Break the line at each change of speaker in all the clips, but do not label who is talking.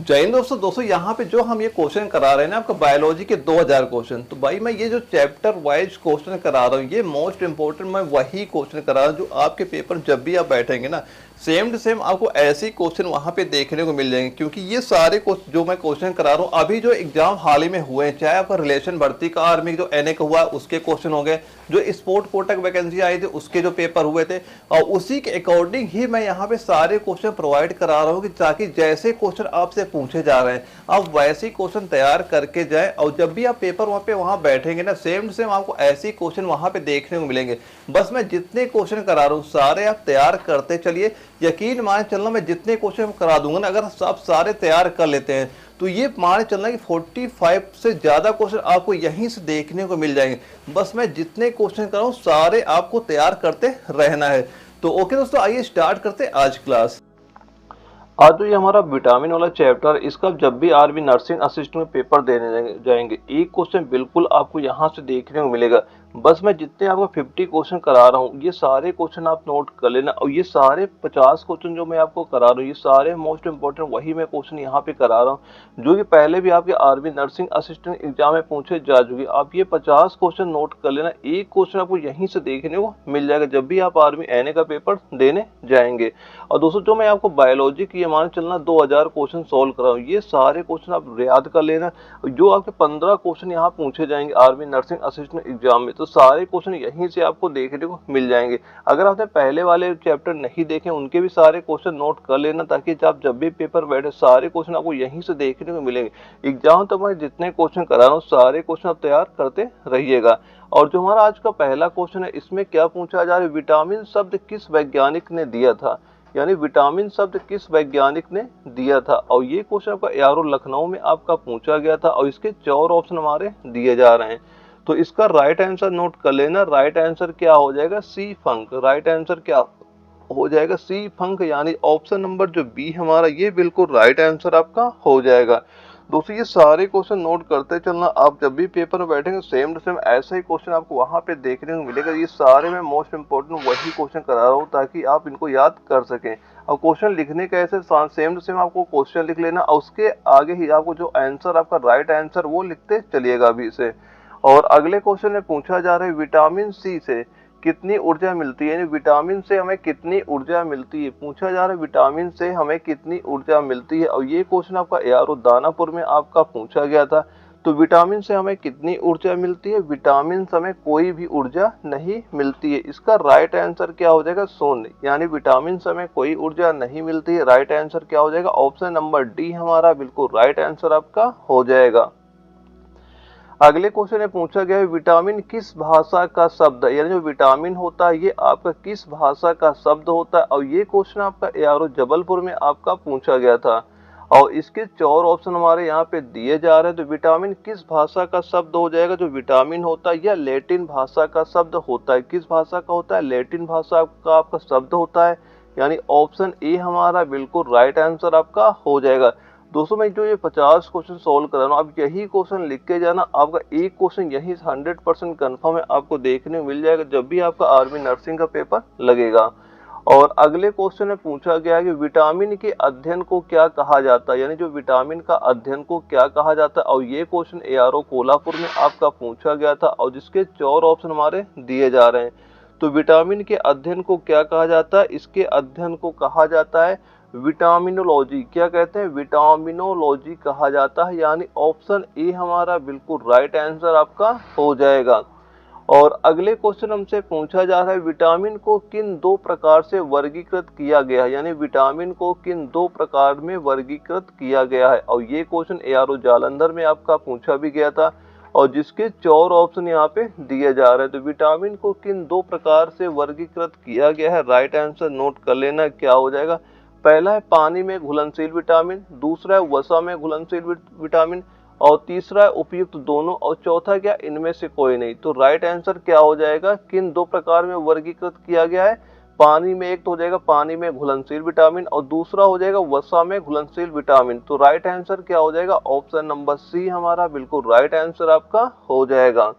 जय हिंद दोस्तों यहाँ पे जो हम ये क्वेश्चन करा रहे हैं ना आपका बायोलॉजी के 2000 क्वेश्चन। तो भाई मैं ये जो चैप्टर वाइज क्वेश्चन करा रहा हूँ ये मोस्ट इंपोर्टेंट मैं वही क्वेश्चन करा रहा हूँ जो आपके पेपर जब भी आप बैठेंगे ना सेम टू सेम आपको ऐसे ही क्वेश्चन वहां पे देखने को मिल जाएंगे। क्योंकि ये सारे जो मैं क्वेश्चन करा रहा हूँ अभी जो एग्जाम हाल ही में हुए हैं, चाहे आपका रिलेशन भर्ती का आर्मी जो एनए का हुआ उसके क्वेश्चन हो गए, जो स्पोर्ट कोटा की वैकेंसी आई थी उसके जो पेपर हुए थे, और उसी के अकॉर्डिंग ही मैं यहाँ पे सारे क्वेश्चन प्रोवाइड करा रहा हूँ कि ताकि जैसे क्वेश्चन आपसे पूछे जा रहे हैं आप वैसे ही क्वेश्चन तैयार करके जाए, और जब भी आप पेपर वहां बैठेंगे ना सेम टू सेम आपको ऐसे ही क्वेश्चन वहां पे देखने को मिलेंगे। बस मैं जितने क्वेश्चन करा रहा हूँ सारे आप तैयार करते चलिए। यकीन मान चलना मैं जितने क्वेश्चन करा दूंगा ना अगर आप सारे तैयार कर लेते हैं तो ये मान चलना कि 45 से ज्यादा क्वेश्चन आपको यहीं से देखने को मिल जाएंगे। बस मैं जितने क्वेश्चन कर रहा हूँ सारे आपको तैयार करते रहना है। तो ओके दोस्तों, आइए स्टार्ट करते हैं आज क्लास। आज जो ये हमारा विटामिन वाला चैप्टर, इसका जब भी आर्मी नर्सिंग असिस्टेंट में पेपर देने जाएंगे एक क्वेश्चन बिल्कुल आपको यहाँ से देखने को मिलेगा। बस मैं जितने आपको 50 क्वेश्चन करा रहा हूँ ये सारे क्वेश्चन आप नोट कर लेना, और ये सारे 50 क्वेश्चन जो मैं आपको करा रहा हूँ ये सारे मोस्ट इंपोर्टेंट वही मैं क्वेश्चन यहाँ पे करा रहा हूँ जो कि पहले भी आपके आर्मी नर्सिंग असिस्टेंट एग्जाम में पूछे जा चुके। आप ये 50 क्वेश्चन नोट कर लेना, एक क्वेश्चन आपको यहीं से देखने को मिल जाएगा जब भी आप आर्मी एनए का पेपर देने जाएंगे। और दोस्तों जो मैं आपको बायोलॉजी की मान चलना 2000 क्वेश्चन सोल्व कर रहा हूँ ये सारे क्वेश्चन आप याद कर लेना। जो आपके 15 क्वेश्चन यहाँ पूछे जाएंगे आर्मी नर्सिंग असिस्टेंट एग्जाम में तो सारे क्वेश्चन यहीं से आपको देखने को मिल जाएंगे। अगर आपने पहले वाले चैप्टर नहीं देखे उनके भी सारे क्वेश्चन नोट कर लेना ताकि आप जब भी पेपर बैठे सारे क्वेश्चन आपको यहीं से देखने को मिलेंगे। एग्जाम तक मैं जितने क्वेश्चन करा रहा हूँ सारे क्वेश्चन आप तैयार करते रहिएगा। और जो हमारा आज का पहला क्वेश्चन है इसमें क्या पूछा जा रहा है, विटामिन शब्द किस वैज्ञानिक ने दिया था, यानी विटामिन शब्द किस वैज्ञानिक ने दिया था। और ये क्वेश्चन आपका यारो लखनऊ में आपका पूछा गया था और इसके 4 ऑप्शन हमारे दिए जा रहे हैं। तो इसका राइट आंसर नोट कर लेना, राइट आंसर क्या हो जाएगा सी फंक। राइट आंसर क्या हो जाएगा सी फंक, यानी ऑप्शन नंबर जो बी हमारा ये बिल्कुल राइट आंसर आपका हो जाएगा। दोस्तों ये सारे क्वेश्चन नोट करते चलना, आप जब भी पेपर में बैठेंगे सेम टू सेम ऐसा ही क्वेश्चन आपको वहां पे देखने को मिलेगा। ये सारे में मोस्ट इंपोर्टेंट वही क्वेश्चन करा रहा हूँ ताकि आप इनको याद कर सकें। और क्वेश्चन लिखने का ऐसे सेम टू सेम आपको क्वेश्चन लिख लेना और उसके आगे ही आपको जो आंसर आपका राइट आंसर वो लिखते चलिएगा अभी से। और अगले क्वेश्चन में पूछा जा रहा है विटामिन सी से कितनी ऊर्जा मिलती है, यानी विटामिन से हमें कितनी ऊर्जा मिलती है। पूछा जा रहा है विटामिन से हमें कितनी ऊर्जा मिलती है, और ये क्वेश्चन आपका यारो दानापुर में आपका पूछा गया था। तो विटामिन से हमें कितनी ऊर्जा मिलती है, विटामिन से हमें कोई भी ऊर्जा नहीं मिलती है। इसका राइट आंसर क्या हो जाएगा शून्य, यानी विटामिन से हमें कोई ऊर्जा नहीं मिलती है। राइट आंसर क्या हो जाएगा ऑप्शन नंबर डी हमारा बिल्कुल राइट आंसर आपका हो जाएगा। अगले क्वेश्चन में पूछा गया है विटामिन किस भाषा का शब्द है, यानी जो विटामिन होता है ये आपका किस भाषा का शब्द होता है। और ये क्वेश्चन आपका यारो जबलपुर में आपका पूछा गया था और इसके 4 ऑप्शन हमारे यहाँ पे दिए जा रहे हैं। तो विटामिन किस भाषा का शब्द हो जाएगा, जो विटामिन होता है यह लैटिन भाषा का शब्द होता है। किस भाषा का होता है, लैटिन भाषा का आपका शब्द होता है, यानी ऑप्शन ए हमारा बिल्कुल राइट आंसर आपका हो जाएगा। दोस्तों मैं जो ये 50 क्वेश्चन सोल्व कर रहा हूँ आप यही क्वेश्चन लिख के जाना, आपका एक क्वेश्चन यही 100% कन्फर्म है आपको देखने को मिल जाएगा जब भी आपका आर्मी नर्सिंग का पेपर लगेगा। और अगले क्वेश्चन में पूछा गया है कि विटामिन के अध्ययन को क्या कहा जाता है, यानी जो विटामिन का अध्ययन को क्या कहा जाता है। और ये क्वेश्चन एआरओ कोल्हापुर में आपका पूछा गया था और जिसके 4 ऑप्शन हमारे दिए जा रहे हैं। तो विटामिन के अध्ययन को क्या कहा जाता है, इसके अध्ययन को कहा जाता है विटामिनोलॉजी। क्या कहते हैं, विटामिनोलॉजी कहा जाता है, यानी ऑप्शन ए हमारा बिल्कुल राइट आंसर आपका हो जाएगा। और अगले क्वेश्चन हमसे पूछा जा रहा है विटामिन को किन 2 प्रकार से वर्गीकृत किया गया है, यानी विटामिन को किन 2 प्रकार में वर्गीकृत किया गया है। और ये क्वेश्चन एआरओ जालंधर में आपका पूछा भी गया था और जिसके 4 ऑप्शन यहाँ पे दिए जा रहे हैं। तो विटामिन को किन 2 प्रकार से वर्गीकृत किया गया है, राइट आंसर नोट कर लेना क्या हो जाएगा। पहला है पानी में घुलनशील विटामिन, दूसरा है वसा में घुलनशील विटामिन, और तीसरा है उपयुक्त दोनों, और चौथा क्या इनमें से कोई नहीं। तो राइट आंसर क्या हो जाएगा, किन 2 प्रकार में वर्गीकृत किया गया है। पानी में एक तो हो जाएगा पानी में घुलनशील विटामिन और दूसरा हो जाएगा वसा में घुलनशील विटामिन। तो राइट आंसर क्या हो जाएगा ऑप्शन नंबर सी हमारा बिल्कुल राइट आंसर आपका हो जाएगा।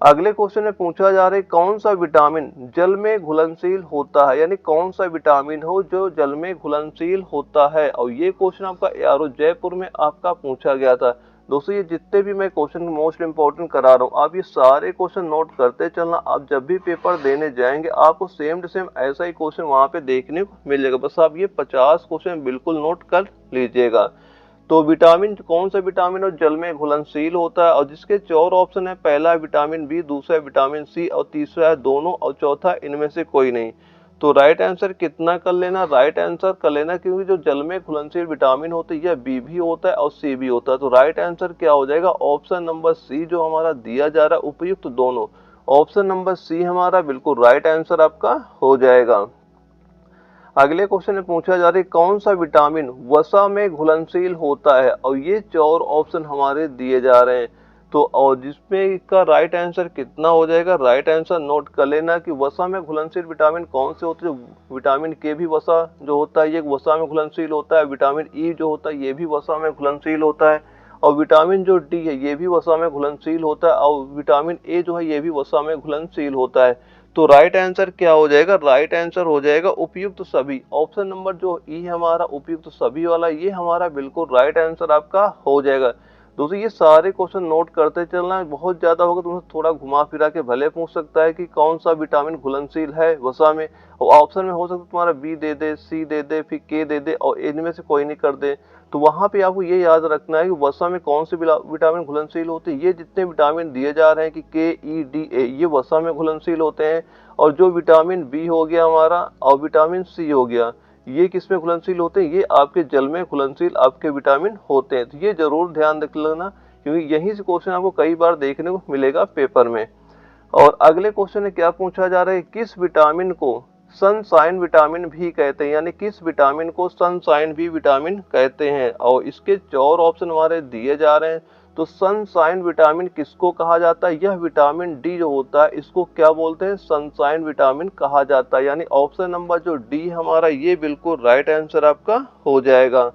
अगले क्वेश्चन में पूछा जा रहा है कौन सा विटामिन जल में घुलनशील होता है, यानी कौन सा विटामिन हो जो जल में घुलनशील होता है। और ये क्वेश्चन आपका एआरओ जयपुर में आपका पूछा गया था। दोस्तों ये जितने भी मैं क्वेश्चन मोस्ट इंपॉर्टेंट करा रहा हूँ, आप ये सारे क्वेश्चन नोट करते चलना। आप जब भी पेपर देने जाएंगे आपको सेम टू सेम ऐसा ही क्वेश्चन वहां पे देखने को मिलेगा। बस आप ये 50 क्वेश्चन बिल्कुल नोट कर लीजिएगा। तो विटामिन कौन सा विटामिन और जल में घुलनशील होता है, और जिसके 4 ऑप्शन है, पहला है विटामिन बी, दूसरा है विटामिन सी, और तीसरा है दोनों, और चौथा इनमें से कोई नहीं। तो राइट आंसर कितना कर लेना, राइट आंसर कर लेना, क्योंकि जो जल में घुलनशील विटामिन होती है बी भी होता है और सी भी होता है। तो राइट आंसर क्या हो जाएगा, ऑप्शन नंबर सी जो हमारा दिया जा रहा है उपयुक्त दोनों, ऑप्शन नंबर सी हमारा बिल्कुल राइट आंसर आपका हो जाएगा। अगले क्वेश्चन में पूछा जा रहा है कौन सा विटामिन वसा में घुलनशील होता है, और ये 4 ऑप्शन हमारे दिए जा रहे हैं। तो और जिसमें इसका राइट आंसर कितना हो जाएगा, राइट आंसर नोट कर लेना कि वसा में घुलनशील विटामिन कौन से होते हैं। विटामिन के भी वसा जो होता है ये वसा में घुलनशील होता है, विटामिन ई जो होता है ये भी वसा में घुलनशील होता है, और विटामिन जो डी है ये भी वसा में घुलनशील होता है, और विटामिन ए जो है ये भी वसा में घुलनशील होता है। तो राइट आंसर क्या हो जाएगा, राइट आंसर हो जाएगा उपयुक्त सभी। ऑप्शन नंबर जो ई हमारा उपयुक्त सभी वाला ये हमारा बिल्कुल राइट आंसर आपका हो जाएगा। दोस्तों ये सारे क्वेश्चन नोट करते चलना है, बहुत ज्यादा होगा तो थोड़ा घुमा फिरा के भले पूछ सकता है कि कौन सा विटामिन घुलनशील है वसा में, और ऑप्शन में हो सकता है तुम्हारा बी दे दे, सी दे दे, फिर के दे दे, और इनमें से कोई नहीं कर दे। तो वहां पे आपको ये याद रखना है कि वसा में कौन से विटामिन घुलनशील होते हैं। ये जितने विटामिन दिए जा रहे हैं कि के ई डी ए ये वसा में घुलनशील होते हैं, और जो विटामिन बी हो गया हमारा और विटामिन सी हो गया ये किसमें घुलनशील होते हैं, ये आपके जल में घुलनशील आपके विटामिन होते हैं। तो ये जरूर ध्यान रख लेना, क्योंकि यही से क्वेश्चन आपको कई बार देखने को मिलेगा पेपर में। और अगले क्वेश्चन में क्या पूछा जा रहा है, किस विटामिन को सनशाइन विटामिन भी कहते हैं, यानी किस विटामिन को सनशाइन भी विटामिन कहते हैं। और इसके 4 ऑप्शन हमारे दिए जा रहे हैं। तो सनशाइन विटामिन किसको कहा जाता है, यह विटामिन डी जो होता है इसको क्या बोलते हैं, सनशाइन विटामिन कहा जाता है। यानी ऑप्शन नंबर जो डी हमारा ये बिल्कुल राइट आंसर आपका हो जाएगा।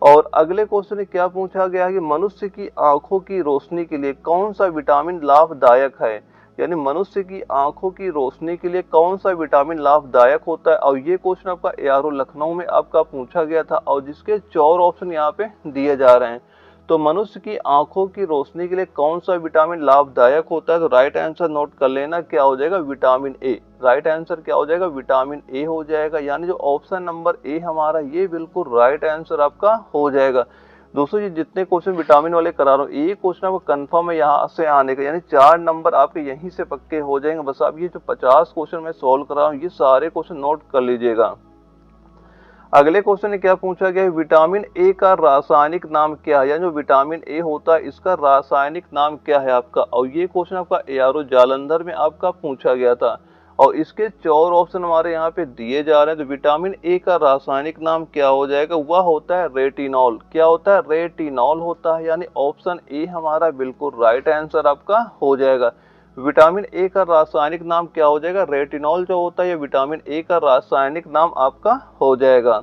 और अगले क्वेश्चन में क्या पूछा गया है कि मनुष्य की आंखों की रोशनी के लिए कौन सा विटामिन लाभदायक है, यानी मनुष्य की आंखों की रोशनी के लिए कौन सा विटामिन लाभदायक होता है। और ये क्वेश्चन आपका एआरओ लखनऊ में आपका पूछा गया था, और जिसके 4 ऑप्शन यहाँ पे दिए जा रहे हैं। तो मनुष्य की आंखों की रोशनी के लिए कौन सा विटामिन लाभदायक होता है, तो राइट आंसर नोट कर लेना क्या हो जाएगा, विटामिन ए। राइट आंसर क्या हो जाएगा, विटामिन ए हो जाएगा। यानी जो ऑप्शन नंबर ए हमारा ये बिल्कुल राइट आंसर आपका हो जाएगा। दोस्तों ये जितने क्वेश्चन विटामिन वाले करा रहा हूँ एक क्वेश्चन आपको कंफर्म है यहाँ से आने का, यानी 4 नंबर आपके यहीं से पक्के हो जाएंगे। बस आप ये जो 50 क्वेश्चन मैं सोल्व कर रहा हूँ ये सारे क्वेश्चन नोट कर लीजिएगा। अगले क्वेश्चन में क्या पूछा गया है, विटामिन ए का रासायनिक नाम क्या है, यानी जो विटामिन ए होता है इसका रासायनिक नाम क्या है आपका। और ये क्वेश्चन आपका एआरओ जालंधर में आपका पूछा गया था, और इसके 4 ऑप्शन हमारे यहाँ पे दिए जा रहे हैं। तो विटामिन ए का रासायनिक नाम क्या हो जाएगा, वह होता है रेटिनॉल। क्या होता है, रेटिनॉल होता है। यानी ऑप्शन ए हमारा बिल्कुल राइट आंसर आपका हो जाएगा। विटामिन ए का रासायनिक नाम क्या हो जाएगा, रेटिनॉल जो होता है ये विटामिन ए का रासायनिक नाम आपका हो जाएगा।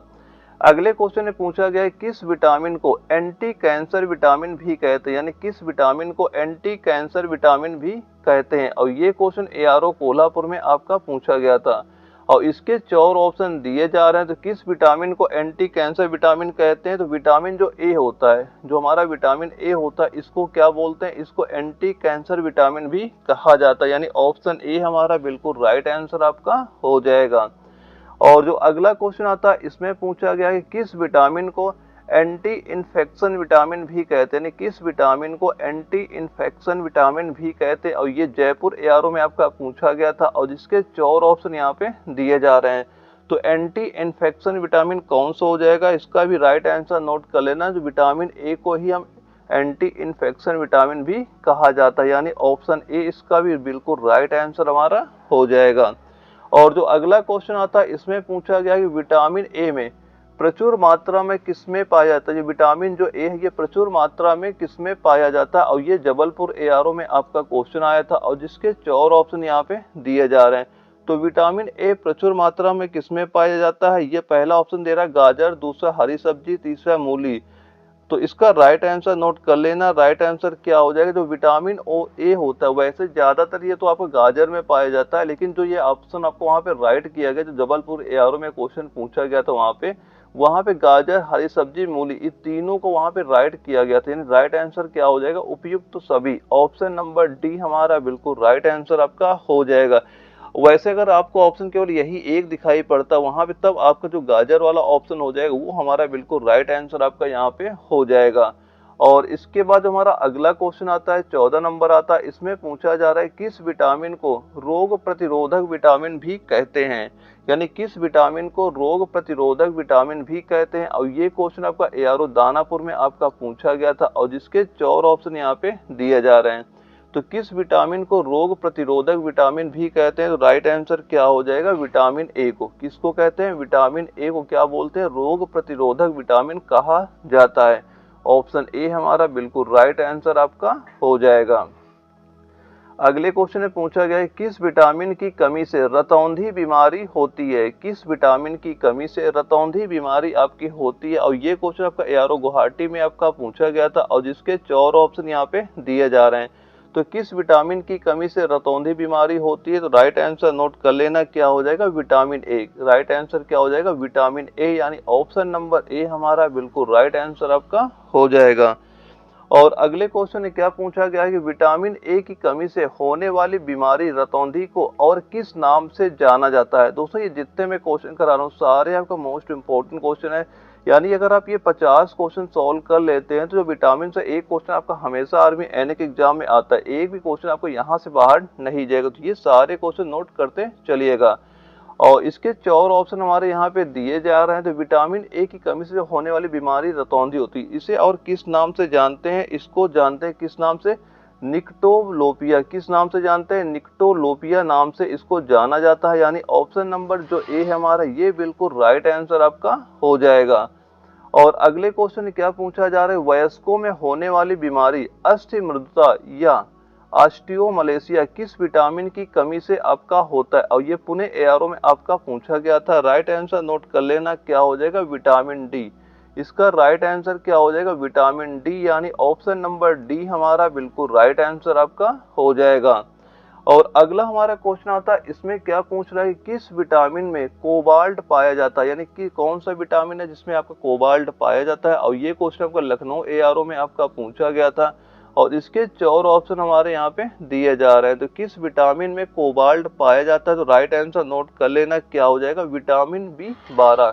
अगले क्वेश्चन में पूछा गया है किस विटामिन को एंटी कैंसर विटामिन भी कहते हैं, यानी किस विटामिन को एंटी कैंसर विटामिन भी कहते हैं। और ये क्वेश्चन एआरओ कोल्हापुर में आपका पूछा गया था, और इसके 4 ऑप्शन दिए जा रहे हैं। तो किस विटामिन को एंटी कैंसर विटामिन कहते हैं, तो विटामिन जो ए होता है, जो हमारा विटामिन ए होता है इसको क्या बोलते हैं, इसको एंटी कैंसर विटामिन भी कहा जाता है। यानी ऑप्शन ए हमारा बिल्कुल राइट आंसर आपका हो जाएगा। और जो अगला क्वेश्चन आता है इसमें पूछा गया है कि किस विटामिन को एंटी इन्फेक्शन विटामिन भी कहते हैं, किस विटामिन को एंटी इन्फेक्शन विटामिन भी कहते हैं। और ये जयपुर एआरओ में आपका पूछा गया था, और जिसके 4 ऑप्शन यहाँ पे दिए जा रहे हैं। तो एंटी इन्फेक्शन विटामिन कौन सा हो जाएगा, इसका भी राइट आंसर नोट कर लेना। जो विटामिन ए को ही हम एंटी इन्फेक्शन विटामिन भी कहा जाता है, यानी ऑप्शन ए इसका भी बिल्कुल राइट आंसर हमारा हो जाएगा। और जो अगला क्वेश्चन आता है इसमें पूछा गया कि विटामिन ए में प्रचुर मात्रा में किसमें पाया जाता है, ये विटामिन जो ए है ये प्रचुर मात्रा में किसमें पाया जाता है। और ये जबलपुर एआरओ में आपका क्वेश्चन आया था, और जिसके 4 ऑप्शन यहाँ पे दिए जा रहे हैं। तो विटामिन ए प्रचुर मात्रा में किसमें पाया जाता है, ये पहला ऑप्शन दे रहा है गाजर, दूसरा हरी सब्जी, तीसरा मूली। तो इसका राइट आंसर नोट कर लेना। राइट आंसर क्या हो जाएगा, जो विटामिन ओ ए होता है, वैसे ज्यादातर ये तो आपको गाजर में पाया जाता है, लेकिन जो ये ऑप्शन आपको वहाँ पे राइट किया गया, जो जबलपुर एआरओ में क्वेश्चन पूछा गया था वहाँ पे गाजर, हरी सब्जी, मूली, इन तीनों को वहाँ पे राइट किया गया था। यानी राइट आंसर क्या हो जाएगा, उपयुक्त तो सभी, ऑप्शन नंबर डी हमारा बिल्कुल राइट आंसर आपका हो जाएगा। वैसे अगर आपको ऑप्शन केवल यही एक दिखाई पड़ता वहां पे, तब आपका जो गाजर वाला ऑप्शन हो जाएगा वो हमारा बिल्कुल राइट आंसर आपका यहाँ पे हो जाएगा। और इसके बाद हमारा अगला क्वेश्चन आता है, 14 नंबर आता है। इसमें पूछा जा रहा है किस विटामिन को रोग प्रतिरोधक विटामिन भी कहते हैं, यानी किस विटामिन को रोग प्रतिरोधक विटामिन भी कहते हैं। और ये क्वेश्चन आपका एआरओ दानापुर में आपका पूछा गया था, और जिसके 4 ऑप्शन यहाँ पे दिए जा रहे हैं। तो किस विटामिन को रोग प्रतिरोधक विटामिन भी कहते हैं, तो राइट आंसर क्या हो जाएगा, विटामिन ए को। किसको कहते हैं, विटामिन ए को क्या बोलते हैं, रोग प्रतिरोधक विटामिन कहा जाता है। ऑप्शन ए हमारा बिल्कुल राइट आंसर आपका हो जाएगा। अगले क्वेश्चन में पूछा गया है किस विटामिन की कमी से रतौंधी बीमारी होती है। किस विटामिन की कमी से रतौंधी बीमारी आपकी होती है। और ये क्वेश्चन आपका एआरओ गुवाहाटी में आपका पूछा गया था, और जिसके 4 ऑप्शन यहाँ पे दिए जा रहे हैं। तो किस विटामिन की कमी से रतौंधी बीमारी होती है, तो राइट आंसर नोट कर लेना, क्या हो जाएगा, विटामिन ए। राइट आंसर क्या हो जाएगा, विटामिन ए, यानी ऑप्शन नंबर ए हमारा बिल्कुल राइट आंसर आपका हो जाएगा। और अगले क्वेश्चन में क्या पूछा गया है कि विटामिन ए की कमी से होने वाली बीमारी रतौंधी को और किस नाम से जाना जाता है। दोस्तों ये जितने मैं क्वेश्चन करा रहा हूँ सारे आपका मोस्ट इंपॉर्टेंट क्वेश्चन है, यानी अगर आप ये 50 क्वेश्चन सॉल्व कर लेते हैं तो जो विटामिन से एक क्वेश्चन आपका हमेशा आर्मी एनए के एग्जाम में आता है, एक भी क्वेश्चन आपको यहाँ से बाहर नहीं जाएगा। तो ये सारे क्वेश्चन नोट करते चलिएगा। और इसके 4 ऑप्शन हमारे यहाँ पे दिए जा रहे हैं। तो विटामिन ए की कमी से जो होने वाली बीमारी रतौंधी होती है, इसे और किस नाम से जानते हैं, इसको जानते हैं किस नाम से, निक्टोलोपिया। किस नाम से जानते हैं, निक्टोलोपिया नाम से इसको जाना जाता है। यानी ऑप्शन नंबर जो ए है हमारा, ये बिल्कुल राइट आंसर आपका हो जाएगा। और अगले क्वेश्चन क्या पूछा जा रहा है, वयस्कों में होने वाली बीमारी अस्थिमृदुता या ऑस्टियोमलेशिया किस विटामिन की कमी से आपका होता है। और ये पुणे एआरओ में आपका पूछा गया था। राइट आंसर नोट कर लेना, क्या हो जाएगा, विटामिन डी। इसका राइट आंसर क्या हो जाएगा, विटामिन डी, यानी ऑप्शन नंबर डी हमारा बिल्कुल राइट आंसर आपका हो जाएगा। और अगला हमारा क्वेश्चन आता है, इसमें क्या पूछ रहा है, किस विटामिन में कोबाल्ट पाया जाता है, यानी कि कौन सा विटामिन है जिसमें आपका कोबाल्ट पाया जाता है। और ये क्वेश्चन आपका लखनऊ एआरओ में आपका पूछा गया था, और इसके 4 ऑप्शन हमारे यहाँ पे दिए जा रहे हैं। तो किस विटामिन में कोबाल्ट पाया जाता है, तो राइट आंसर नोट कर लेना, क्या हो जाएगा, विटामिन B12।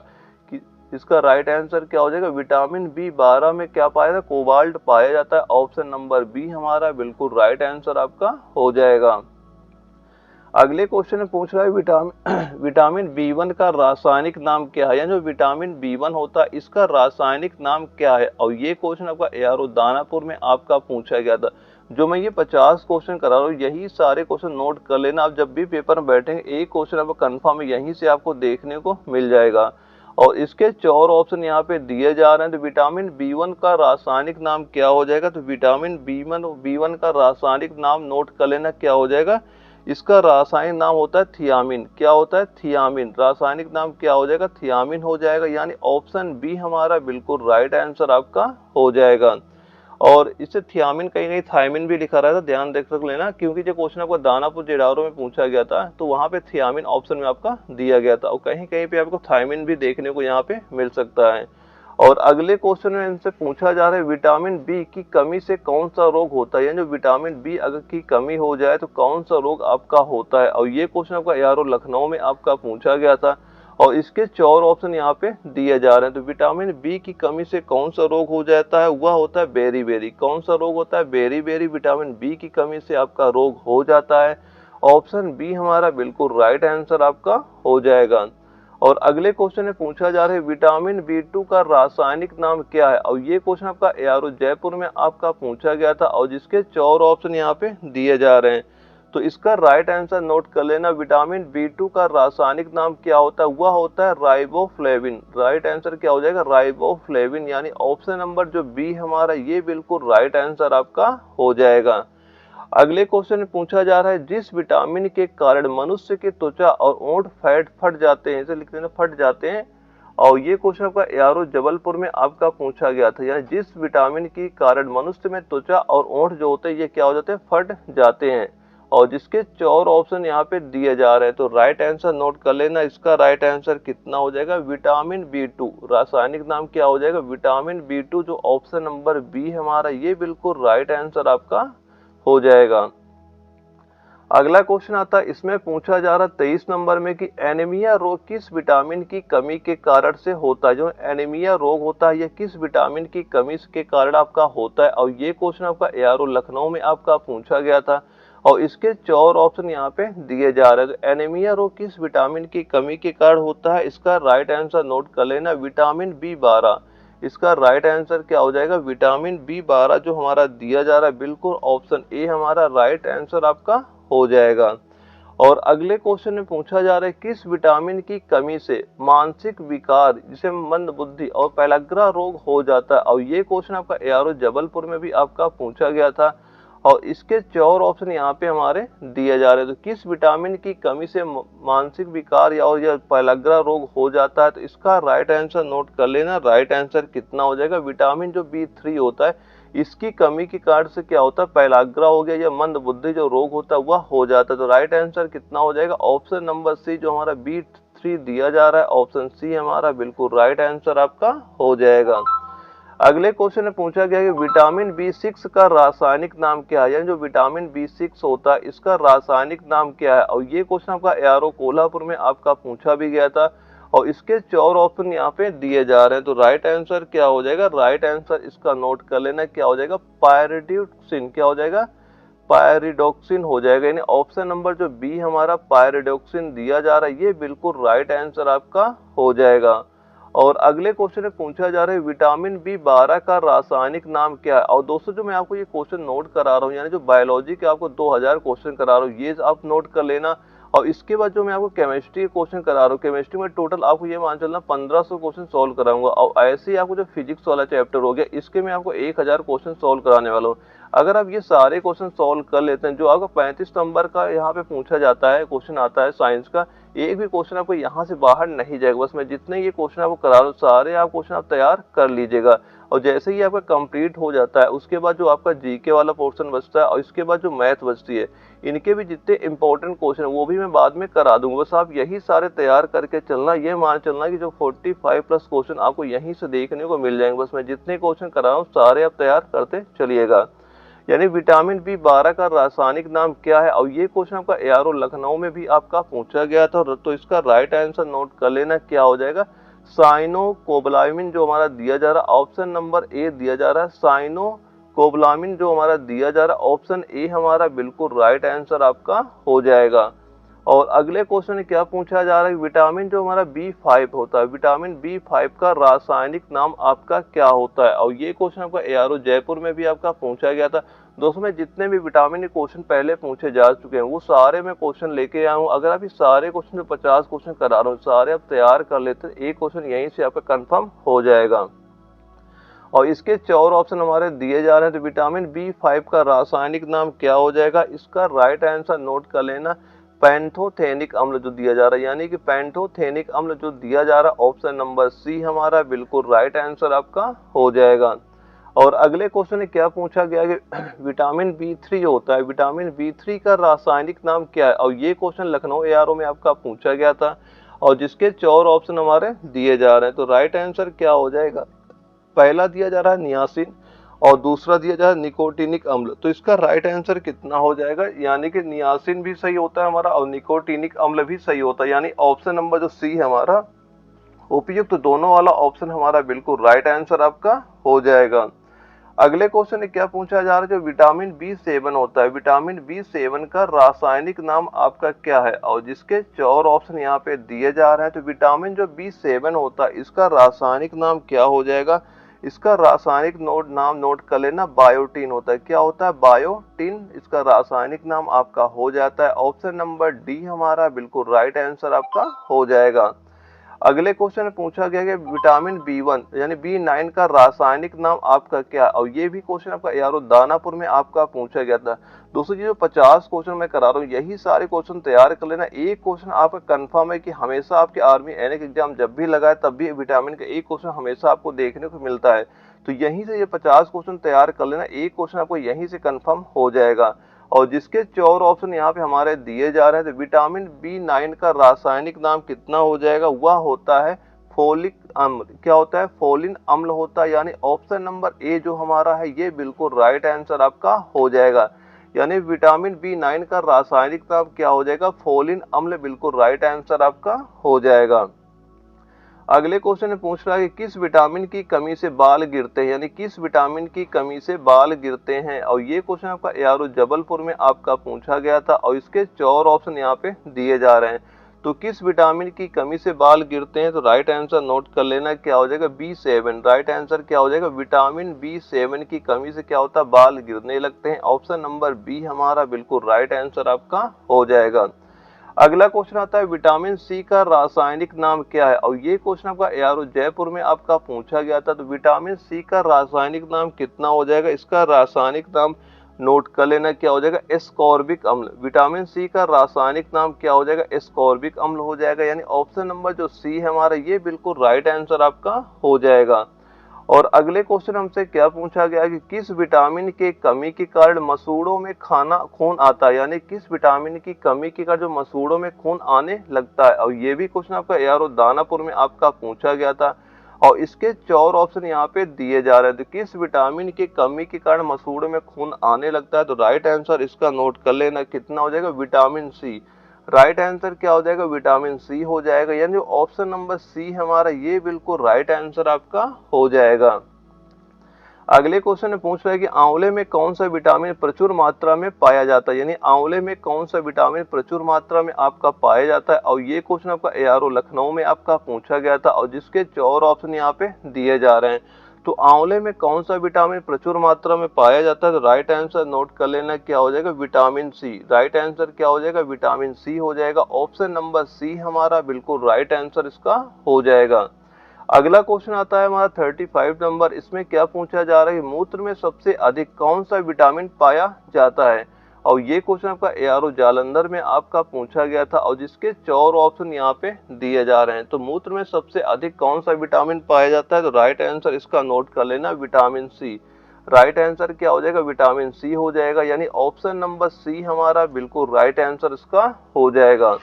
इसका राइट आंसर क्या हो जाएगा, विटामिन B12 में क्या पाया जाता है, कोबाल्ट पाया जाता है। ऑप्शन नंबर बी हमारा बिल्कुल राइट आंसर आपका हो जाएगा। अगले क्वेश्चन में पूछ रहा है विटामिन B1 का रासायनिक नाम क्या है, यानी जो विटामिन B1 होता है इसका रासायनिक नाम क्या है। और ये क्वेश्चन आपका एआरओ दानापुर में आपका पूछा गया था। जो मैं ये 50 क्वेश्चन करा रहा हूँ, यही सारे क्वेश्चन नोट कर लेना। आप जब भी पेपर में बैठेंगे एक क्वेश्चन आपको कन्फर्म यहीं से आपको देखने को मिल जाएगा। और इसके 4 ऑप्शन यहाँ पे दिए जा रहे हैं। तो विटामिन B1 का रासायनिक नाम क्या हो जाएगा, तो विटामिन B1 का रासायनिक नाम नोट कर लेना, क्या हो जाएगा, इसका रासायनिक नाम होता है थियामिन। क्या होता है, थियामिन। रासायनिक नाम क्या हो जाएगा, थियामिन हो जाएगा। यानी ऑप्शन बी हमारा बिल्कुल राइट आंसर आपका हो जाएगा। और इससे थियामिन कहीं कहीं थायमिन भी लिखा रहता है, ध्यान देख रख लेना, क्योंकि जो क्वेश्चन आपको दानापुर जेडारो में पूछा गया था तो वहां पे थियामिन ऑप्शन में आपका दिया गया था, और कहीं कहीं पे आपको थायमिन भी देखने को यहाँ पे मिल सकता है। और अगले क्वेश्चन में इनसे पूछा जा रहा है, विटामिन बी की कमी से कौन सा रोग होता है, यानी जो विटामिन बी अगर की कमी हो जाए तो कौन सा रोग आपका होता है। और ये क्वेश्चन आपका एआरओ लखनऊ में आपका पूछा गया था, और इसके 4 ऑप्शन यहाँ पे दिए जा रहे हैं। तो विटामिन बी की कमी से कौन सा रोग हो जाता है, वह होता है बेरी। कौन सा रोग होता है, बेरी। विटामिन बी की कमी से आपका रोग हो जाता है। ऑप्शन बी हमारा बिल्कुल राइट आंसर आपका हो जाएगा। और अगले क्वेश्चन में पूछा जा रहा है, विटामिन B2 का रासायनिक नाम क्या है। और ये क्वेश्चन आपका एआरओ जयपुर में आपका पूछा गया था, और जिसके 4 ऑप्शन यहाँ पे दिए जा रहे हैं। तो इसका राइट आंसर नोट कर लेना, विटामिन B2 का रासायनिक नाम क्या होता है, वह होता है राइबोफ्लेविन। राइट आंसर क्या हो जाएगा, राइबोफ्लेविन। यानी ऑप्शन नंबर जो बी हमारा, ये बिल्कुल राइट आंसर आपका हो जाएगा। अगले क्वेश्चन में पूछा जा रहा है, जिस विटामिन के कारण मनुष्य की त्वचा और ओंठ फट जाते हैं, इसे लिख देना, फट जाते हैं, और ये क्वेश्चन आपका एआरओ जबलपुर में आपका पूछा गया था। यानी जिस विटामिन की कारण मनुष्य में त्वचा और ओंठ जो होते हैं ये क्या हो जाते हैं, फट जाते हैं। और जिसके 4 ऑप्शन यहाँ पे दिए जा रहे हैं, तो राइट आंसर नोट कर लेना। इसका राइट आंसर कितना हो जाएगा, विटामिन B2। रासायनिक नाम क्या हो जाएगा, विटामिन B2। जो ऑप्शन नंबर बी हमारा, ये बिल्कुल राइट आंसर आपका हो जाएगा। अगला क्वेश्चन आता है, इसमें पूछा जा रहा 23 नंबर में कि एनीमिया रोग किस विटामिन की कमी के कारण से होता है। जो एनीमिया रोग होता है, यह किस विटामिन की कमी के कारण आपका होता है। और ये क्वेश्चन आपका एआरओ लखनऊ में आपका पूछा गया था। और इसके 4 ऑप्शन यहाँ पे दिए जा रहे हैं। तो एनीमिया रोग किस विटामिन की कमी के कारण होता है, इसका राइट आंसर नोट कर लेना, विटामिन B12। इसका राइट आंसर क्या हो जाएगा, विटामिन B12 जो हमारा दिया जा रहा है, बिल्कुल ऑप्शन ए हमारा राइट आंसर आपका हो जाएगा। और अगले क्वेश्चन में पूछा जा रहा है, किस विटामिन की कमी से मानसिक विकार जिसे मंद बुद्धि और पेलाग्रा रोग हो जाता है। और ये क्वेश्चन आपका एआरओ जबलपुर में भी आपका पूछा गया था। और इसके 4 ऑप्शन यहाँ पे हमारे दिए जा रहे हैं। तो किस विटामिन की कमी से मानसिक विकार या और पेलाग्रा रोग हो जाता है, तो इसका राइट आंसर नोट कर लेना। राइट आंसर कितना हो जाएगा, विटामिन जो B3 होता है, इसकी कमी के कारण से क्या होता है, पेलाग्रा हो गया या मंद बुद्धि जो रोग होता है वह हो जाता है। तो राइट आंसर कितना हो जाएगा, ऑप्शन नंबर सी जो हमारा B3 दिया जा रहा है, ऑप्शन सी हमारा बिल्कुल राइट आंसर आपका हो जाएगा। अगले क्वेश्चन में पूछा गया कि विटामिन B6 का रासायनिक नाम क्या है। यानी जो विटामिन B6 होता है, इसका रासायनिक नाम क्या है। और ये क्वेश्चन आपका एआरओ कोल्हापुर में आपका पूछा भी गया था। और इसके 4 ऑप्शन यहाँ पे दिए जा रहे हैं। तो राइट आंसर क्या हो जाएगा, राइट आंसर इसका नोट कर लेना, क्या हो जाएगा, पायरिडोक्सिन। क्या हो जाएगा, पायरिडोक्सिन हो जाएगा। यानी ऑप्शन नंबर जो बी हमारा पायरिडोक्सिन दिया जा रहा है, ये बिल्कुल राइट आंसर आपका हो जाएगा। और अगले क्वेश्चन में पूछा जा रहा है, विटामिन B12 का रासायनिक नाम क्या है। और दोस्तों जो मैं आपको ये क्वेश्चन नोट करा रहा हूँ, यानी जो बायोलॉजी के आपको 2000 क्वेश्चन करा रहा हूँ, ये आप नोट कर लेना। और इसके बाद जो मैं आपको केमिस्ट्री के क्वेश्चन करा रहा हूँ, केमिस्ट्री में टोटल आपको ये मान चलना 1500 क्वेश्चन सॉल्व कराऊंगा। और ऐसे ही आपको जो फिजिक्स वाला चैप्टर हो गया, इसके मैं आपको 1000 क्वेश्चन सॉल्व कराने वाला हूँ। अगर आप ये सारे क्वेश्चन सॉल्व कर लेते हैं, जो आपको 35 नंबर का यहाँ पे पूछा जाता है, क्वेश्चन आता है साइंस का, एक भी क्वेश्चन आपको यहाँ से बाहर नहीं जाएगा। बस मैं जितने ये क्वेश्चन आपको करा रहा हूँ, सारे आप क्वेश्चन आप तैयार कर लीजिएगा। और जैसे ही आपका कंप्लीट हो जाता है, उसके बाद जो आपका जीके वाला पोर्शन बचता है और इसके बाद जो मैथ बचती है, इनके भी जितने इंपॉर्टेंट क्वेश्चन है वो भी मैं बाद में करा दूंगा। बस आप यही सारे तैयार करके चलना। ये मान चलना कि जो 45 प्लस क्वेश्चन आपको यहीं से देखने को मिल जाएंगे। बस मैं जितने क्वेश्चन करा रहा हूँ सारे आप तैयार करते चलिएगा। यानी विटामिन B12 का रासायनिक नाम क्या है। और ये क्वेश्चन आपका एआरओ लखनऊ में भी आपका पूछा गया था। तो इसका राइट आंसर नोट कर लेना, क्या हो जाएगा, साइनोकोबालामिन जो हमारा दिया जा रहा है, ऑप्शन नंबर ए दिया जा रहा है। साइनोकोबालामिन जो हमारा दिया जा रहा है, ऑप्शन ए हमारा बिल्कुल राइट आंसर आपका हो जाएगा। और अगले क्वेश्चन में क्या पूछा जा रहा है, विटामिन जो हमारा B5 होता है, विटामिन B5 का रासायनिक नाम आपका क्या होता है। और ये क्वेश्चन आपका एआरओ जयपुर में भी आपका पूछा गया था। दोस्तों मैं जितने भी विटामिन के क्वेश्चन पहले पूछे जा चुके हैं, वो सारे मैं क्वेश्चन लेके आया हूँ। अगर आप ये सारे क्वेश्चन जो 50 क्वेश्चन करा रहा हूँ, सारे आप तैयार कर लेते हैं, एक क्वेश्चन यहीं से आपका कंफर्म हो जाएगा। और इसके 4 ऑप्शन हमारे दिए जा रहे हैं। तो विटामिन B5 का रासायनिक नाम क्या हो जाएगा, इसका राइट आंसर नोट कर लेना, पैंथोथेनिक अम्ल जो दिया जा रहा है। यानी कि पैंथोथेनिक अम्ल जो दिया जा रहा है, ऑप्शन नंबर सी हमारा बिल्कुल राइट आंसर आपका हो जाएगा। और अगले क्वेश्चन में क्या पूछा गया कि विटामिन B3 होता है, विटामिन B3 का रासायनिक नाम क्या है। और ये क्वेश्चन लखनऊ एआरओ में आपका पूछा गया था। और जिसके 4 ऑप्शन हमारे दिए जा रहे हैं। तो राइट आंसर क्या हो जाएगा, पहला दिया जा रहा है नियासिन और दूसरा दिया जा रहा है निकोटिनिक अम्ल। तो इसका राइट आंसर कितना हो जाएगा, यानी कि नियासिन भी सही होता है हमारा और निकोटिनिक अम्ल भी सही होता है। यानी ऑप्शन नंबर जो सी हमारा उपयुक्त दोनों वाला ऑप्शन हमारा बिल्कुल राइट आंसर आपका हो जाएगा। अगले क्वेश्चन में क्या पूछा जा रहा है, जो विटामिन B7 होता है, विटामिन B7 का रासायनिक नाम आपका क्या है। और जिसके 4 ऑप्शन यहाँ पे दिए जा रहे हैं। तो विटामिन जो B7 होता है, इसका रासायनिक नाम क्या हो जाएगा, इसका रासायनिक नाम नोट कर लेना, बायोटीन होता है। क्या होता है, बायोटीन, इसका रासायनिक नाम आपका हो जाता है। ऑप्शन नंबर डी हमारा बिल्कुल राइट आंसर आपका हो जाएगा। अगले क्वेश्चन में पूछा गया कि विटामिन B1 यानी B9 का रासायनिक नाम आपका क्या है, और ये भी क्वेश्चन आपका यारो दानापुर में आपका पूछा गया था। दोस्तों ये जो 50 क्वेश्चन मैं करा रहा हूँ यही सारे क्वेश्चन तैयार कर लेना। एक क्वेश्चन आपका कंफर्म है कि हमेशा आपके आर्मी एनएक एग्जाम जब भी लगाए तब भी विटामिन का एक क्वेश्चन हमेशा आपको देखने को मिलता है, तो यहीं से ये 50 क्वेश्चन तैयार कर लेना। एक क्वेश्चन आपको यहीं से कंफर्म हो जाएगा। और जिसके 4 ऑप्शन यहाँ पे हमारे दिए जा रहे हैं, तो विटामिन B9 का रासायनिक नाम कितना हो जाएगा, वह होता है फोलिक अम्ल। क्या होता है, फोलिन अम्ल होता है। यानी ऑप्शन नंबर ए जो हमारा है ये बिल्कुल राइट आंसर आपका हो जाएगा। यानी विटामिन B9 का रासायनिक नाम क्या हो जाएगा, फोलिन अम्ल, बिल्कुल राइट आंसर आपका हो जाएगा। अगले क्वेश्चन में पूछ रहा है कि किस विटामिन की कमी से बाल गिरते हैं, यानी किस विटामिन की कमी से बाल गिरते हैं, और ये क्वेश्चन आपका यारो जबलपुर में आपका पूछा गया था और इसके 4 ऑप्शन यहाँ पे दिए जा रहे हैं। तो किस विटामिन की कमी से बाल गिरते हैं, तो राइट आंसर नोट कर लेना, क्या हो जाएगा B7। राइट आंसर क्या हो जाएगा, विटामिन B7 की कमी से क्या होता है, बाल गिरने लगते हैं। ऑप्शन नंबर बी हमारा बिल्कुल राइट आंसर आपका हो जाएगा। अगला क्वेश्चन आता है विटामिन सी का रासायनिक नाम क्या है, और ये क्वेश्चन आपका यारो जयपुर में आपका पूछा गया था। तो विटामिन सी का रासायनिक नाम कितना हो जाएगा, इसका रासायनिक नाम नोट कर लेना, क्या हो जाएगा, एस्कॉर्बिक अम्ल। विटामिन सी का रासायनिक नाम क्या हो जाएगा, एस्कॉर्बिक अम्ल हो जाएगा। यानी ऑप्शन नंबर जो सी है हमारा ये बिल्कुल राइट आंसर आपका हो जाएगा। और अगले क्वेश्चन हमसे क्या पूछा गया कि किस विटामिन के कमी के कारण मसूड़ों में खाना खून आता है, यानी किस विटामिन की कमी के कारण जो मसूड़ों में खून आने लगता है, और ये भी क्वेश्चन आपका यारो दानापुर में आपका पूछा गया था और इसके 4 ऑप्शन यहाँ पे दिए जा रहे हैं। तो किस विटामिन की कमी के कारण मसूड़ों में खून आने लगता है, तो राइट आंसर इसका नोट कर लेना, कितना हो जाएगा, विटामिन सी। राइट आंसर क्या हो जाएगा, विटामिन सी हो जाएगा। यानी जो ऑप्शन नंबर सी हमारा ये बिल्कुल राइट आंसर आपका हो जाएगा। अगले क्वेश्चन में पूछ रहा है कि आंवले में कौन सा विटामिन प्रचुर मात्रा में पाया जाता है, यानी आंवले में कौन सा विटामिन प्रचुर मात्रा में आपका पाया जाता है, और ये क्वेश्चन आपका एआरओ लखनऊ में आपका पूछा गया था और जिसके 4 ऑप्शन यहाँ पे दिए जा रहे हैं। तो आंवले में कौन सा विटामिन प्रचुर मात्रा में पाया जाता है, तो राइट आंसर नोट कर लेना, क्या हो जाएगा, विटामिन सी। राइट आंसर क्या हो जाएगा, विटामिन सी हो जाएगा। ऑप्शन नंबर सी हमारा बिल्कुल राइट आंसर इसका हो जाएगा। अगला क्वेश्चन आता है हमारा 35 नंबर। इसमें क्या पूछा जा रहा है, मूत्र में सबसे अधिक कौन सा विटामिन पाया जाता है, और ये क्वेश्चन आपका एआरओ जालंधर में आपका पूछा गया था और जिसके 4 ऑप्शन यहाँ पे दिए जा रहे हैं। तो मूत्र में सबसे अधिक कौन सा विटामिन पाया जाता है, तो राइट आंसर इसका नोट कर लेना, विटामिन सी। राइट आंसर क्या हो जाएगा, विटामिन सी हो जाएगा। यानी ऑप्शन नंबर सी हमारा बिल्कुल राइट आंसर इसका हो जाएगा।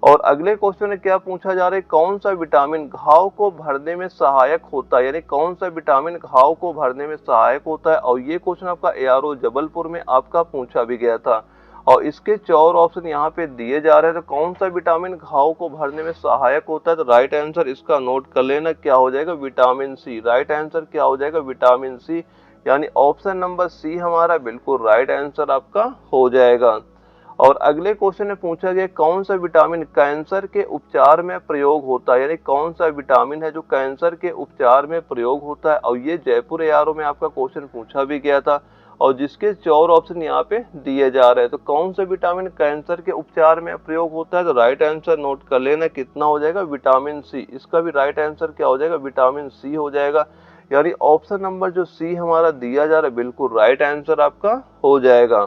और अगले क्वेश्चन में क्या पूछा जा रहा है, कौन सा विटामिन घाव को भरने में सहायक होता है, यानी कौन सा विटामिन घाव को भरने में सहायक होता है, और ये क्वेश्चन आपका एआरओ जबलपुर में आपका पूछा भी गया था और इसके 4 ऑप्शन यहाँ पे दिए जा रहे हैं। तो कौन सा विटामिन घाव को भरने में सहायक होता है, तो राइट आंसर इसका नोट कर लेना, क्या हो जाएगा, विटामिन सी। राइट आंसर क्या हो जाएगा, विटामिन सी। यानी ऑप्शन नंबर सी हमारा बिल्कुल राइट आंसर आपका हो जाएगा। और अगले क्वेश्चन में पूछा गया कौन सा विटामिन कैंसर के उपचार में प्रयोग होता है, यानी कौन सा विटामिन है जो कैंसर के उपचार में प्रयोग होता है, और ये जयपुर एआरओ में आपका क्वेश्चन पूछा भी गया था और जिसके 4 ऑप्शन यहाँ पे दिए जा रहे हैं। तो कौन सा विटामिन कैंसर के उपचार में प्रयोग होता है, तो राइट आंसर नोट कर लेना, कितना हो जाएगा, विटामिन सी। इसका भी राइट आंसर क्या हो जाएगा, विटामिन सी हो जाएगा। यानी ऑप्शन नंबर जो सी हमारा दिया जा रहा है बिल्कुल राइट आंसर आपका हो जाएगा।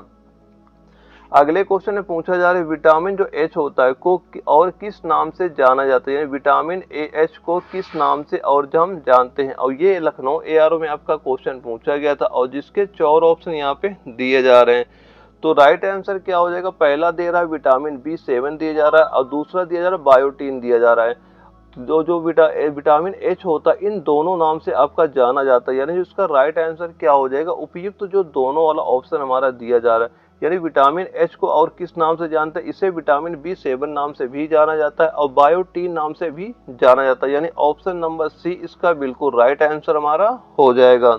अगले क्वेश्चन में पूछा जा रहा है विटामिन जो एच होता है को और किस नाम से जाना जाता है, यानी विटामिन एच को किस नाम से और हम जानते हैं, और ये लखनऊ एआरओ में आपका क्वेश्चन पूछा गया था और जिसके 4 ऑप्शन यहाँ पे दिए जा रहे हैं। तो राइट आंसर क्या हो जाएगा, पहला दे रहा है विटामिन B7 दिया जा रहा है और दूसरा दिया जा रहा है बायोटीन दिया जा रहा है। जो विटामिन एच होता है इन दोनों नाम से आपका जाना जाता है, यानी जिसका राइट आंसर क्या हो जाएगा, उपयुक्त जो दोनों वाला ऑप्शन हमारा दिया जा रहा है। यानी विटामिन एच को और किस नाम से जानते हैं, इसे विटामिन B7 नाम से भी जाना जाता है और बायोटीन नाम से भी जाना जाता है। यानी ऑप्शन नंबर सी इसका बिल्कुल राइट आंसर हमारा हो जाएगा।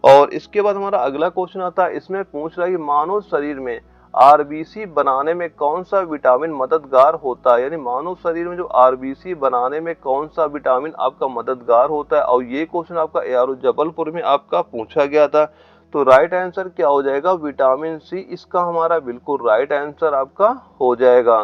और इसके बाद हमारा अगला क्वेश्चन आता है, इसमें पूछ रहा है कि मानव शरीर में आरबीसी बनाने में कौन सा विटामिन मददगार होता है, यानी मानव शरीर में जो आरबीसी बनाने में कौन सा विटामिन आपका मददगार होता है, और ये क्वेश्चन आपका एआरओ जबलपुर में आपका पूछा गया था। तो राइट आंसर क्या हो जाएगा, विटामिन सी इसका हमारा बिल्कुल राइट आंसर आपका हो जाएगा।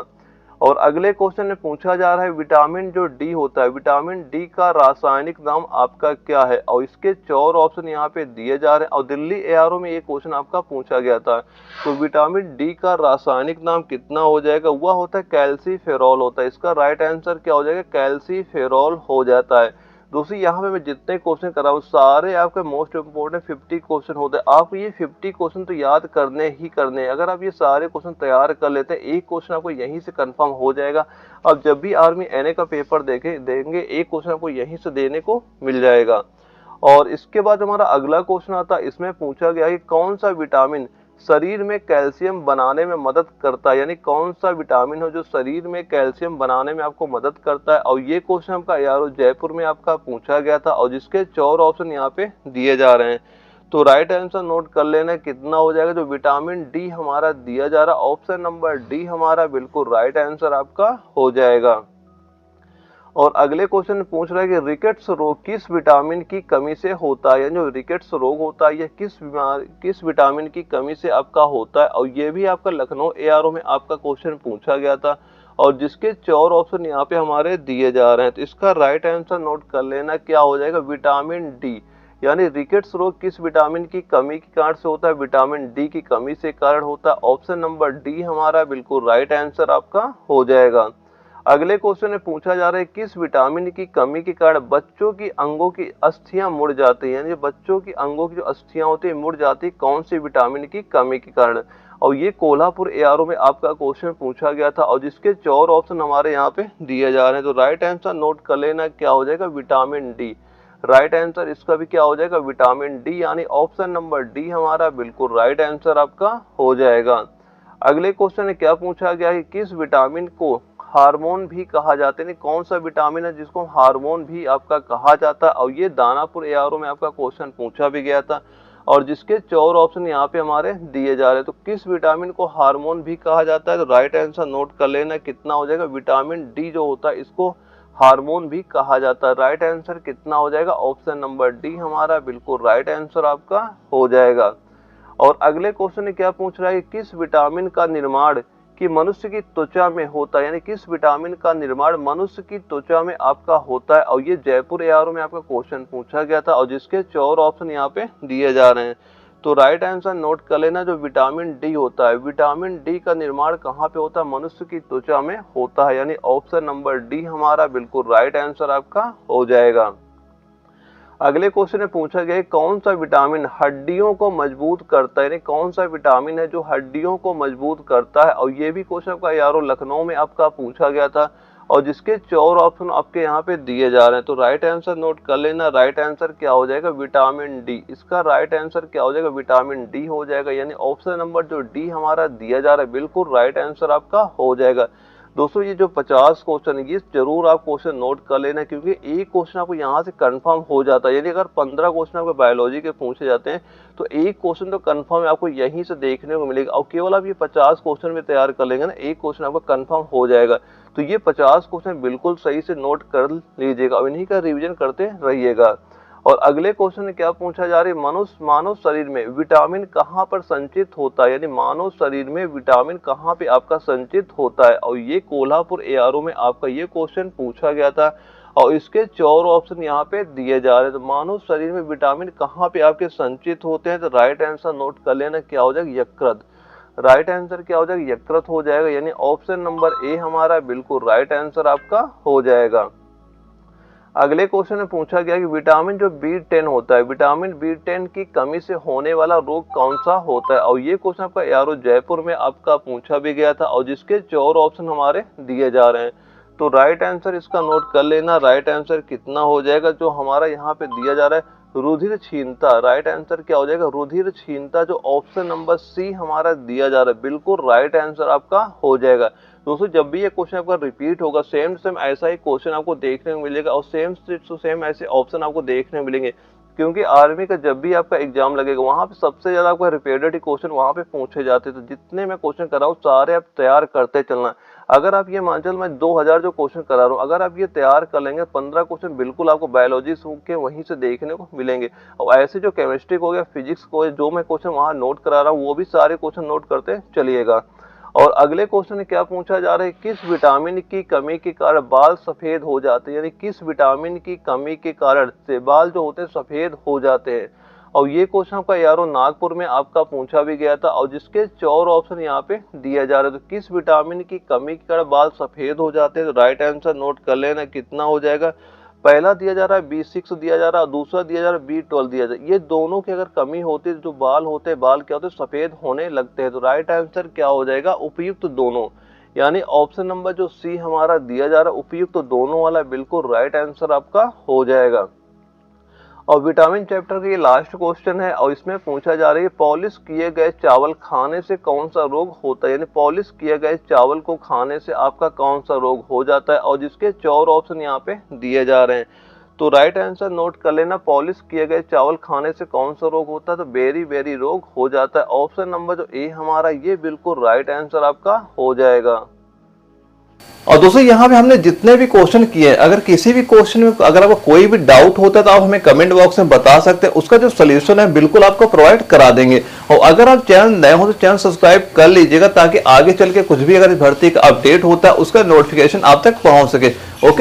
और अगले क्वेश्चन में पूछा जा रहा है विटामिन जो डी होता है, विटामिन डी का रासायनिक नाम आपका क्या है, और इसके 4 ऑप्शन यहाँ पे दिए जा रहे हैं। और दिल्ली एआरओ में ये क्वेश्चन आपका पूछा गया था। तो विटामिन डी का रासायनिक नाम कितना हो जाएगा, वह होता है कैल्सीफेरॉल होता है। इसका राइट आंसर क्या हो जाएगा, कैल्सीफेरॉल हो जाता है। दोस्तों यहाँ पे मैं जितने क्वेश्चन कर रहा हूँ सारे आपके मोस्ट इंपोर्टेंट 50 क्वेश्चन होते हैं। आप ये 50 क्वेश्चन तो याद करने ही करने हैं। अगर आप ये सारे क्वेश्चन तैयार कर लेते हैं, एक क्वेश्चन आपको यहीं से कंफर्म हो जाएगा। अब जब भी आर्मी एनए का पेपर देंगे एक क्वेश्चन आपको यहीं से देने को मिल जाएगा। और इसके बाद हमारा अगला क्वेश्चन आता है, इसमें पूछा गया कि कौन सा विटामिन शरीर में कैल्शियम बनाने में मदद करता है, यानी कौन सा विटामिन हो जो शरीर में कैल्शियम बनाने में आपको मदद करता है। और ये क्वेश्चन आपका यारो जयपुर में आपका पूछा गया था, और जिसके 4 ऑप्शन यहाँ पे दिए जा रहे हैं। तो राइट आंसर नोट कर लेना कितना हो जाएगा, जो विटामिन डी हमारा दिया जा रहा है ऑप्शन नंबर डी हमारा बिल्कुल राइट आंसर आपका हो जाएगा। और अगले क्वेश्चन में पूछ रहा है कि रिकेट्स रोग किस विटामिन की कमी से होता है, यानी जो रिकेट्स रोग होता है यह किस विटामिन की कमी से आपका होता है। और ये भी आपका लखनऊ एआरओ में आपका क्वेश्चन पूछा गया था, और जिसके 4 ऑप्शन यहाँ पे हमारे दिए जा रहे हैं। तो इसका राइट आंसर नोट कर लेना क्या हो जाएगा, विटामिन डी। यानी रिकेट्स रोग किस विटामिन की कमी के कारण से होता है, विटामिन डी की कमी से कारण होता है। ऑप्शन नंबर डी हमारा बिल्कुल राइट आंसर आपका हो जाएगा। अगले क्वेश्चन में पूछा जा रहा है किस विटामिन की कमी के कारण बच्चों की अंगों की अस्थियां मुड़ जाती हैं, यानी बच्चों की अंगों की जो अस्थियां होती है मुड़ जाती है कौन सी विटामिन की कमी के कारण। और ये कोल्हापुर एआरओ में आपका क्वेश्चन पूछा गया था, और जिसके 4 ऑप्शन हमारे यहाँ पे दिए जा रहे हैं। तो राइट आंसर नोट कर लेना क्या हो जाएगा, विटामिन डी। राइट आंसर इसका भी क्या हो जाएगा, विटामिन डी, यानी ऑप्शन नंबर डी हमारा बिल्कुल राइट आंसर आपका हो जाएगा। अगले क्वेश्चन में क्या पूछा गया है, किस विटामिन को हार्मोन भी कहा जाता है, कौन सा विटामिन है जिसको हार्मोन भी आपका कहा जाता है। और ये दानापुर एआरओ में आपका क्वेश्चन पूछा भी गया था, और जिसके 4 ऑप्शन यहाँ पे हमारे दिए जा रहे हैं। तो किस विटामिन को हार्मोन भी कहा जाता है, तो राइट आंसर नोट कर लेना कितना हो जाएगा, विटामिन डी जो होता है इसको हार्मोन भी कहा जाता है। राइट आंसर कितना हो जाएगा, ऑप्शन नंबर डी हमारा बिल्कुल राइट आंसर आपका हो जाएगा। और अगले क्वेश्चन में क्या पूछ रहा है, किस विटामिन का निर्माण कि मनुष्य की त्वचा में होता है, यानी किस विटामिन का निर्माण मनुष्य की त्वचा में आपका होता है। और ये जयपुर एआरओ में आपका क्वेश्चन पूछा गया था, और जिसके 4 ऑप्शन यहाँ पे दिए जा रहे हैं। तो राइट आंसर नोट कर लेना, जो विटामिन डी होता है, विटामिन डी का निर्माण कहाँ पे होता है, मनुष्य की त्वचा में होता है, यानी ऑप्शन नंबर डी हमारा बिल्कुल राइट आंसर आपका हो जाएगा। अगले क्वेश्चन में पूछा गया कौन सा विटामिन हड्डियों को मजबूत करता है, यानी कौन सा विटामिन है जो हड्डियों को मजबूत करता है। और ये भी क्वेश्चन का यारो लखनऊ में आपका पूछा गया था, और जिसके 4 ऑप्शन आपके यहाँ पे दिए जा रहे हैं। तो राइट आंसर नोट कर लेना, राइट आंसर क्या हो जाएगा, विटामिन डी। इसका राइट आंसर क्या हो जाएगा, विटामिन डी हो जाएगा, यानी ऑप्शन नंबर जो डी हमारा दिया जा रहा है बिल्कुल राइट आंसर आपका हो जाएगा। दोस्तों ये जो 50 क्वेश्चन है ये जरूर आप क्वेश्चन नोट कर लेना, क्योंकि एक क्वेश्चन आपको यहाँ से कंफर्म हो जाता है। यदि अगर 15 क्वेश्चन आपको बायोलॉजी के पूछे जाते हैं तो एक क्वेश्चन तो कंफर्म आपको यहीं से देखने को मिलेगा। और केवल आप ये 50 क्वेश्चन में तैयार कर लेंगे ना, एक क्वेश्चन आपका कंफर्म हो जाएगा। तो ये 50 क्वेश्चन बिल्कुल सही से नोट कर लीजिएगा और इन्हीं का रिविजन करते रहिएगा। और अगले क्वेश्चन में क्या पूछा जा रहा है, मानव शरीर में विटामिन कहाँ पर संचित होता है, यानी मानव शरीर में विटामिन कहाँ पे आपका संचित होता है। और ये कोल्हापुर एआरओ में आपका ये क्वेश्चन पूछा गया था, और इसके 4 ऑप्शन यहाँ पे दिए जा रहे हैं। तो मानव शरीर में विटामिन कहाँ पे आपके संचित होते हैं, तो राइट आंसर नोट कर लेना क्या हो जाएगा, यकृत। राइट आंसर क्या हो जाएगा, यकृत हो जाएगा, यानी ऑप्शन नंबर ए हमारा बिल्कुल राइट आंसर आपका हो जाएगा। अगले क्वेश्चन में पूछा गया कि विटामिन जो B10 होता है, विटामिन B10 की कमी से होने वाला रोग कौन सा होता है। और ये क्वेश्चन आपका यारो जयपुर में आपका पूछा भी गया था, और जिसके 4 ऑप्शन हमारे दिए जा रहे हैं। तो राइट आंसर इसका नोट कर लेना, राइट आंसर कितना हो जाएगा, जो हमारा यहाँ पे दिया जा रहा है रुधिर क्षीणता। राइट आंसर क्या हो जाएगा, रुधिर क्षीणता, जो ऑप्शन नंबर सी हमारा दिया जा रहा है बिल्कुल राइट आंसर आपका हो जाएगा। दोस्तों जब भी ये क्वेश्चन आपका रिपीट होगा सेम सेम ऐसा ही क्वेश्चन आपको देखने को मिलेगा, और सेम टू सेम ऐसे ऑप्शन आपको देखने को मिलेंगे, क्योंकि आर्मी का जब भी आपका एग्जाम लगेगा वहां पे सबसे ज्यादा आपका रिपीटेड क्वेश्चन वहां पे पूछे जाते हैं। तो जितने मैं क्वेश्चन कर रहा हूँ सारे आप तैयार करते चलना। अगर आप ये मान चल मैं 2000 जो क्वेश्चन करा रहा हूँ, अगर आप ये तैयार कर लेंगे 15 क्वेश्चन बिल्कुल आपको बायोलॉजी के वहीं से देखने को मिलेंगे। और ऐसे जो केमिस्ट्री को या फिजिक्स को जो मैं क्वेश्चन वहाँ नोट करा रहा हूँ वो भी सारे क्वेश्चन नोट करते चलिएगा। और अगले क्वेश्चन में क्या पूछा जा रहा है, किस विटामिन की कमी के कारण बाल सफेद हो जाते हैं, यानी किस विटामिन की कमी के कारण से बाल जो होते हैं सफेद हो जाते हैं। और ये क्वेश्चन आपका यारो नागपुर में आपका पूछा भी गया था, और जिसके 4 ऑप्शन यहाँ पे दिया जा रहा है। तो किस विटामिन की कमी के कारण बाल सफेद हो जाते हैं, तो राइट आंसर नोट कर लेना कितना हो जाएगा। पहला दिया जा रहा है B6 दिया जा रहा है, दूसरा दिया जा रहा है B12 दिया जा रहा है। ये दोनों की अगर कमी होती है, जो बाल होते हैं, बाल क्या होते हैं, सफेद होने लगते हैं। तो राइट आंसर क्या हो जाएगा, उपयुक्त दोनों, यानी ऑप्शन नंबर जो सी हमारा दिया जा रहा है उपयुक्त दोनों वाला बिल्कुल राइट आंसर आपका हो जाएगा। और विटामिन चैप्टर का ये लास्ट क्वेश्चन है, और इसमें पूछा जा रहा है पॉलिश किए गए चावल खाने से कौन सा रोग होता है, यानी पॉलिश किए गए चावल को खाने से आपका कौन सा रोग हो जाता है। और जिसके 4 ऑप्शन यहाँ पे दिए जा रहे हैं। तो राइट आंसर नोट कर लेना, पॉलिश किए गए चावल खाने से कौन सा रोग होता है, तो बेरी रोग हो जाता है। ऑप्शन नंबर जो ए हमारा ये बिल्कुल राइट आंसर आपका हो जाएगा। और दोस्तों यहाँ पे हमने जितने भी क्वेश्चन किए हैं, अगर किसी भी क्वेश्चन में अगर आपको कोई भी डाउट होता है तो आप हमें कमेंट बॉक्स में बता सकते हैं, उसका जो सोल्यूशन है बिल्कुल आपको प्रोवाइड करा देंगे। और अगर आप चैनल नए हो तो चैनल सब्सक्राइब कर लीजिएगा, ताकि आगे चल के कुछ भी अगर भर्ती का अपडेट होता है उसका नोटिफिकेशन आप तक पहुंच सके। ओके।